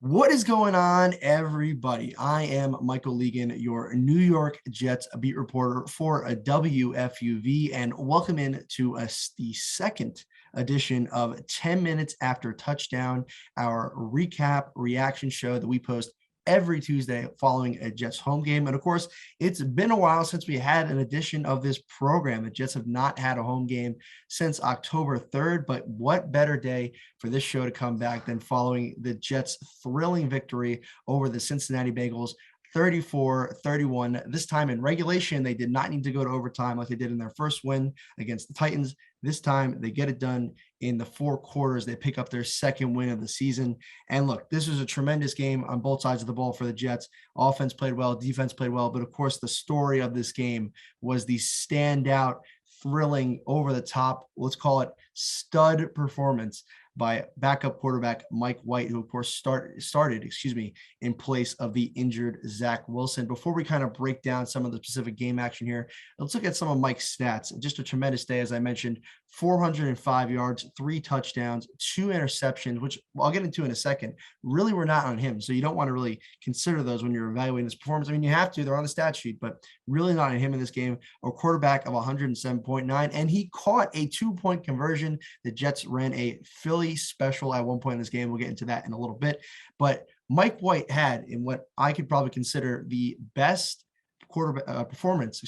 What is going on, everybody? I am Michael Leegan, your New York Jets beat reporter for a WFUV, and welcome in to the second edition of 10 Minutes After Touchdown, our recap reaction show that we post every Tuesday following a Jets home game. And of course, it's been a while since we had an edition of this program. The Jets have not had a home game since October 3rd, but what better day for this show to come back than following the Jets' thrilling victory over the Cincinnati Bengals 34-31. This time in regulation, they did not need to go to overtime like they did in their first win against the Titans. This time, they get it done in the four quarters. They pick up their second win of the season. And look, this was a tremendous game on both sides of the ball for the Jets. Offense played well, defense played well. But of course, the story of this game was the standout, thrilling, over the top, let's call it stud performance by backup quarterback Mike White, who of course started in place of the injured Zach Wilson. Before we kind of break down some of the specific game action here, let's look at some of Mike's stats. Just a tremendous day, as I mentioned: 405 yards, 3 touchdowns, 2 interceptions, which I'll get into in a second, really were not on him. So you don't want to really consider those when you're evaluating this performance. I mean, you have to, they're on the stat sheet, but really not on him in this game. A quarterback of 107.9, and he caught a 2-point conversion. The Jets ran a Philly special at one point in this game. We'll get into that in a little bit. But Mike White had, in what I could probably consider the best quarterback performance,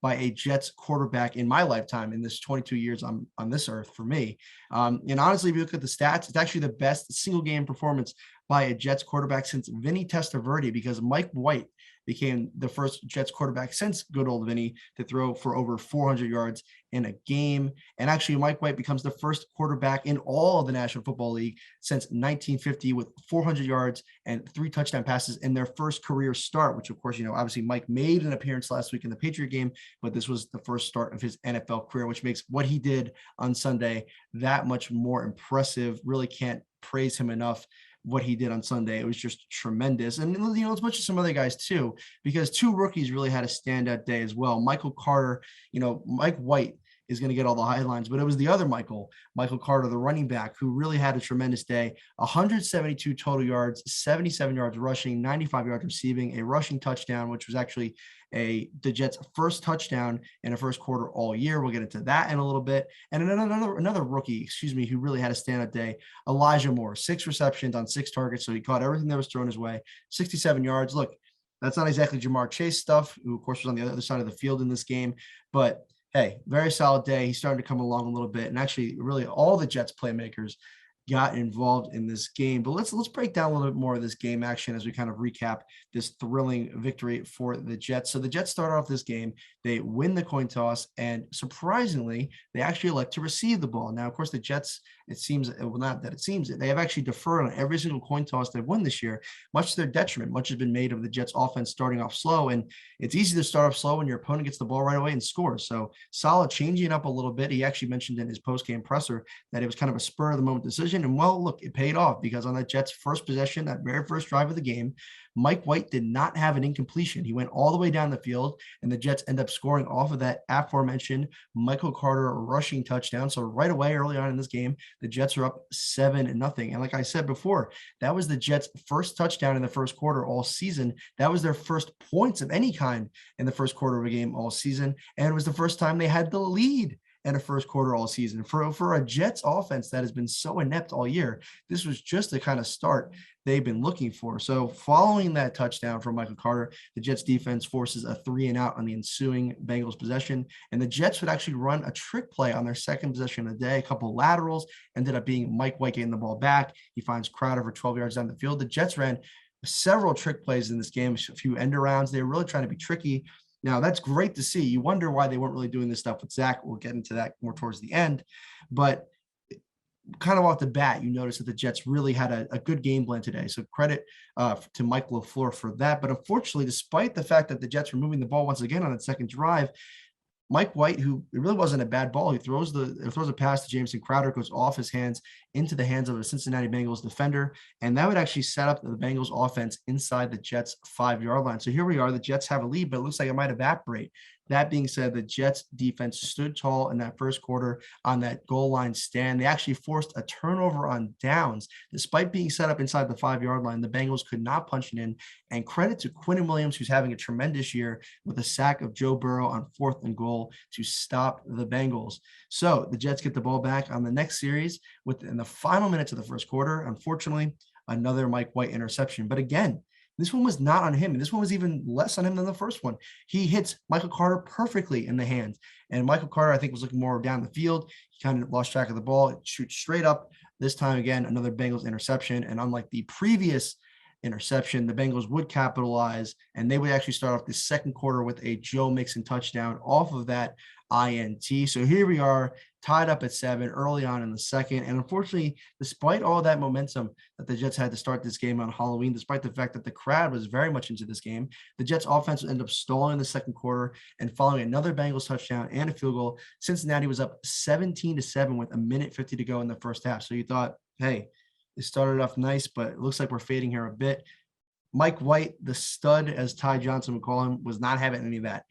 by a Jets quarterback in my lifetime, in this 22 years on this earth for me. And honestly, if you look at the stats, it's actually the best single game performance by a Jets quarterback since Vinny Testaverde, because Mike White became the first Jets quarterback since good old Vinny to throw for over 400 yards in a game. And actually, Mike White becomes the first quarterback in all of the National Football League since 1950 with 400 yards and 3 touchdown passes in their first career start, which of course, obviously Mike made an appearance last week in the Patriot game, but this was the first start of his NFL career, which makes what he did on Sunday that much more impressive. Really can't praise him enough. What he did on Sunday, it was just tremendous. And as much as some other guys too, because 2 rookies really had a standout day as well. Michael Carter, Mike White is going to get all the headlines, but it was the other Michael Carter, the running back, who really had a tremendous day. 172 total yards, 77 yards rushing, 95 yards receiving, a rushing touchdown, which was actually the Jets' first touchdown in a first quarter all year. We'll get into that in a little bit. And another rookie, who really had a standout day, Elijah Moore, 6 receptions on 6 targets. So he caught everything that was thrown his way, 67 yards. Look, that's not exactly Jamar Chase stuff, who of course was on the other side of the field in this game, but hey, very solid day. He's starting to come along a little bit. And actually, really, all the Jets playmakers got involved in this game. But let's break down a little bit more of this game action as we kind of recap this thrilling victory for the Jets. So the Jets start off this game. They win the coin toss, and surprisingly, they actually elect to receive the ball. Now, of course, the Jets, they have actually deferred on every single coin toss they've won this year, much to their detriment. Much has been made of the Jets offense starting off slow, and it's easy to start off slow when your opponent gets the ball right away and scores. So solid, changing up a little bit. He actually mentioned in his post-game presser that it was kind of a spur of the moment decision. And well, look, it paid off, because on that Jets first possession, that very first drive of the game, Mike White did not have an incompletion. He went all the way down the field, and the Jets end up scoring off of that aforementioned Michael Carter rushing touchdown. So right away, early on in this game, the Jets are up 7-0. And like I said before, that was the Jets' first touchdown in the first quarter all season. That was their first points of any kind in the first quarter of a game all season. And it was the first time they had the lead in a first quarter all season. For a Jets offense that has been so inept all year, this was just the kind of start they've been looking for. So following that touchdown from Michael Carter, the Jets defense forces a 3-and-out on the ensuing Bengals possession. And the Jets would actually run a trick play on their second possession of the day. A couple laterals ended up being Mike White getting the ball back. He finds Crowder for 12 yards down the field. The Jets ran several trick plays in this game, a few end arounds. They were really trying to be tricky. Now, that's great to see. You wonder why they weren't really doing this stuff with Zach. We'll get into that more towards the end. But kind of off the bat, you notice that the Jets really had a good game plan today. So credit to Mike LaFleur for that. But unfortunately, despite the fact that the Jets were moving the ball once again on that second drive, Mike White, who it really wasn't a bad ball, he throws a pass to Jameson Crowder, goes off his hands into the hands of a Cincinnati Bengals defender, and that would actually set up the Bengals offense inside the Jets' 5-yard line. So here we are, the Jets have a lead, but it looks like it might evaporate That being said, the Jets defense stood tall in that first quarter on that goal line stand. They actually forced a turnover on downs. Despite being set up inside the 5-yard line, the Bengals could not punch it in. And credit to Quinnen Williams, who's having a tremendous year with a sack of Joe Burrow on 4th and goal to stop the Bengals. So the Jets get the ball back on the next series within the final minutes of the first quarter. Unfortunately, another Mike White interception. But again, this one was not on him. And this one was even less on him than the first one. He hits Michael Carter perfectly in the hands. And Michael Carter, I think, was looking more down the field. He kind of lost track of the ball. It shoots straight up. This time, again, another Bengals interception. And unlike the previous interception, the Bengals would capitalize, and they would actually start off the second quarter with a Joe Mixon touchdown off of that INT. So here we are, tied up at 7 early on in the second. And unfortunately, despite all that momentum that the Jets had to start this game on Halloween, despite the fact that the crowd was very much into this game, the Jets offense ended up stalling in the second quarter, and following another Bengals touchdown and a field goal, Cincinnati was up 17-7 with 1:50 to go in the first half. So you thought, hey, it started off nice, but it looks like we're fading here a bit. Mike White, the stud, as Ty Johnson would call him, was not having any of that.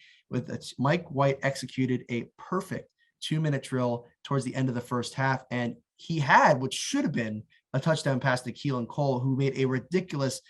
Mike White executed a perfect 2-minute drill towards the end of the first half, and he had what should have been a touchdown pass to Keelan Cole, who made a ridiculous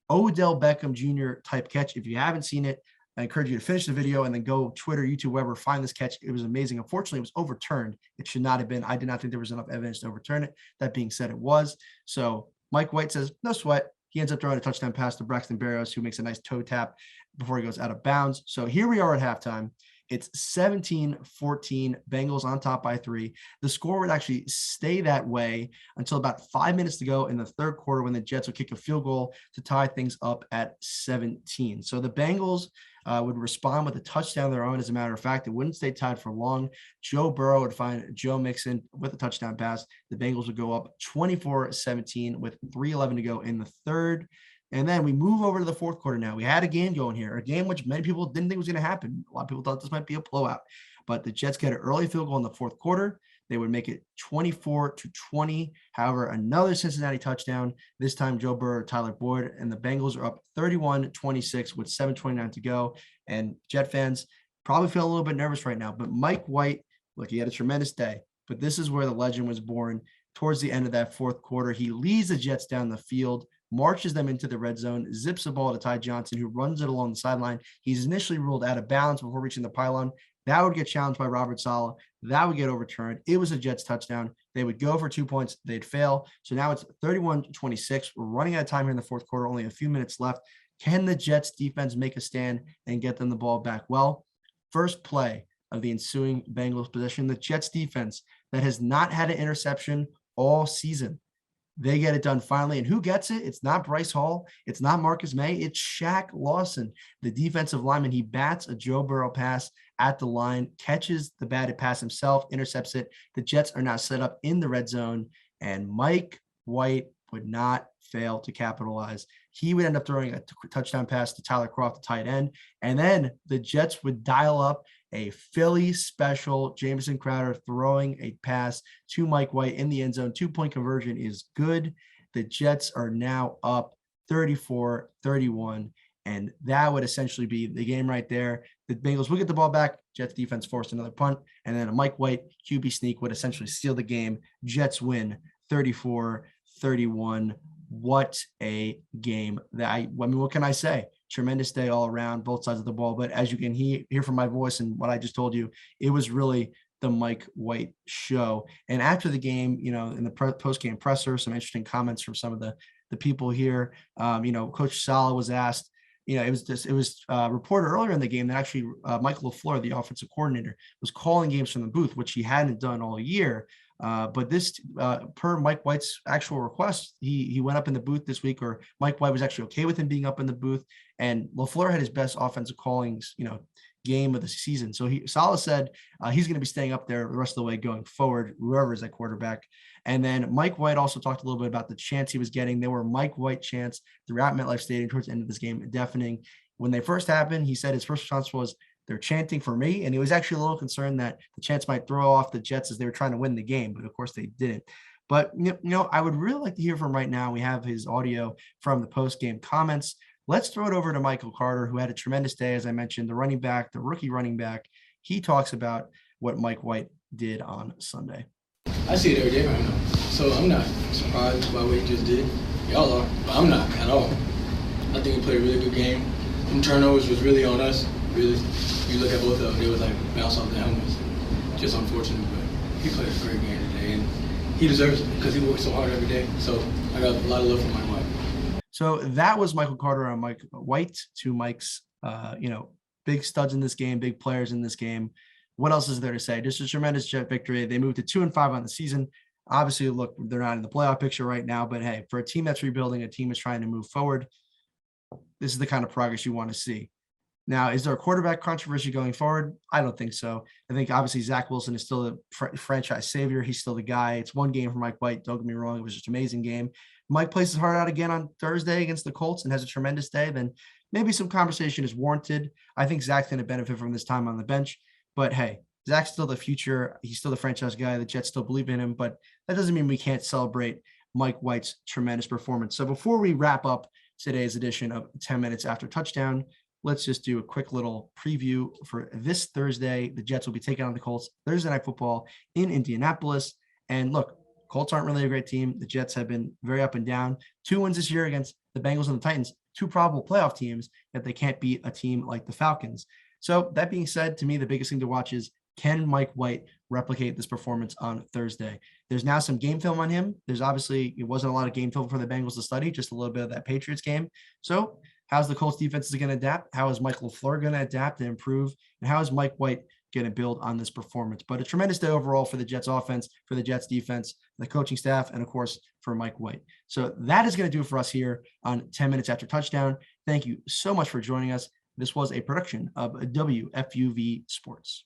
Odell Beckham Jr. type catch. If you haven't seen it, I encourage you to finish the video and then go Twitter, YouTube, wherever, find this catch. It was amazing. Unfortunately, it was overturned. It should not have been. I did not think there was enough evidence to overturn it. That being said, it was. So Mike White says, no sweat. He ends up throwing a touchdown pass to Braxton Berrios, who makes a nice toe tap before he goes out of bounds. So here we are at halftime. It's 17-14, Bengals on top by 3. The score would actually stay that way until about 5 minutes to go in the third quarter, when the Jets would kick a field goal to tie things up at 17. So the Bengals would respond with a touchdown of their own. As a matter of fact, it wouldn't stay tied for long. Joe Burrow would find Joe Mixon with a touchdown pass. The Bengals would go up 24-17 with 3:11 to go in the third. And then we move over to the fourth quarter now. We had a game going here, a game which many people didn't think was going to happen. A lot of people thought this might be a blowout. But the Jets get an early field goal in the fourth quarter. They would make it 24-20. However, another Cincinnati touchdown, this time Joe Burrow, Tyler Boyd, and the Bengals are up 31-26 with 7:29 to go. And Jet fans probably feel a little bit nervous right now. But Mike White, look, he had a tremendous day. But this is where the legend was born. Towards the end of that fourth quarter, he leads the Jets down the field, marches them into the red zone, zips the ball to Ty Johnson, who runs it along the sideline. He's initially ruled out of bounds before reaching the pylon. That would get challenged by Robert Saleh. That would get overturned. It was a Jets touchdown. They would go for 2 points. They'd fail. So now it's 31-26. We're running out of time here in the fourth quarter, only a few minutes left. Can the Jets defense make a stand and get them the ball back? Well, first play of the ensuing Bengals possession, the Jets defense that has not had an interception all season, they get it done finally. And who gets it? It's not Bryce Hall. It's not Marcus May. It's Shaq Lawson, the defensive lineman. He bats a Joe Burrow pass at the line, catches the batted pass himself, intercepts it. The Jets are now set up in the red zone, and Mike White would not fail to capitalize. He would end up throwing a touchdown pass to Tyler Kroft, the tight end, and then the Jets would dial up a Philly special, Jamison Crowder throwing a pass to Mike White in the end zone. 2-point conversion is good. The Jets are now up 34-31, and that would essentially be the game right there. The Bengals would get the ball back. Jets defense forced another punt, and then a Mike White QB sneak would essentially seal the game. Jets win 34-31. What a game. I mean, what can I say? Tremendous day all around, both sides of the ball. But as you can hear from my voice and what I just told you, it was really the Mike White show. And after the game, in the post-game presser, some interesting comments from some of the people here. Coach Saleh was asked, it was reported earlier in the game that actually Michael LaFleur, the offensive coordinator, was calling games from the booth, which he hadn't done all year. But this, per Mike White's actual request, he went up in the booth this week, or Mike White was actually okay with him being up in the booth. And LaFleur had his best offensive callings, game of the season. So Saleh said he's going to be staying up there the rest of the way going forward, whoever is at quarterback. And then Mike White also talked a little bit about the chants he was getting. There were Mike White chants throughout MetLife Stadium towards the end of this game, deafening. When they first happened, he said his first response was, "They're chanting for me." And he was actually a little concerned that the chants might throw off the Jets as they were trying to win the game. But of course they didn't. But, I would really like to hear from right now. We have his audio from the post-game comments. Let's throw it over to Michael Carter, who had a tremendous day, as I mentioned, the running back, the rookie running back. He talks about what Mike White did on Sunday. I see it every day right now, so I'm not surprised by what he just did. Y'all are, but I'm not at all. I think he played a really good game. Them turnovers was really on us. Really, you look at both of them, they was like bounce off the helmets. Just unfortunate, but he played a great game today, and he deserves it because he works so hard every day. So I got a lot of love for Mike White. So that was Michael Carter on Mike White, to Mike's, big studs in this game, big players in this game. What else is there to say? Just a tremendous Jet victory. They moved to 2-5 on the season. Obviously, look, they're not in the playoff picture right now, but hey, for a team that's rebuilding, a team that's trying to move forward, this is the kind of progress you want to see. Now, is there a quarterback controversy going forward? I don't think so. I think obviously Zach Wilson is still the franchise savior. He's still the guy. It's one game for Mike White. Don't get me wrong. It was just an amazing game. Mike plays his heart out again on Thursday against the Colts and has a tremendous day. Then maybe some conversation is warranted. I think Zach's going to benefit from this time on the bench. But hey, Zach's still the future. He's still the franchise guy. The Jets still believe in him. But that doesn't mean we can't celebrate Mike White's tremendous performance. So before we wrap up today's edition of 10 Minutes After Touchdown, let's just do a quick little preview for this Thursday. The Jets will be taking on the Colts Thursday Night Football in Indianapolis. And look, Colts aren't really a great team. The Jets have been very up and down. 2 wins this year against the Bengals and the Titans, 2 probable playoff teams, that they can't beat a team like the Falcons. So that being said, to me, the biggest thing to watch is, can Mike White replicate this performance on Thursday? There's now some game film on him. There's obviously, it wasn't a lot of game film for the Bengals to study, just a little bit of that Patriots game. So how's the Colts defense going to adapt? How is Mike LaFleur going to adapt and improve? And how is Mike White going to build on this performance? But a tremendous day overall for the Jets offense, for the Jets defense, the coaching staff, and of course, for Mike White. So that is going to do it for us here on 10 Minutes After Touchdown. Thank you so much for joining us. This was a production of WFUV Sports.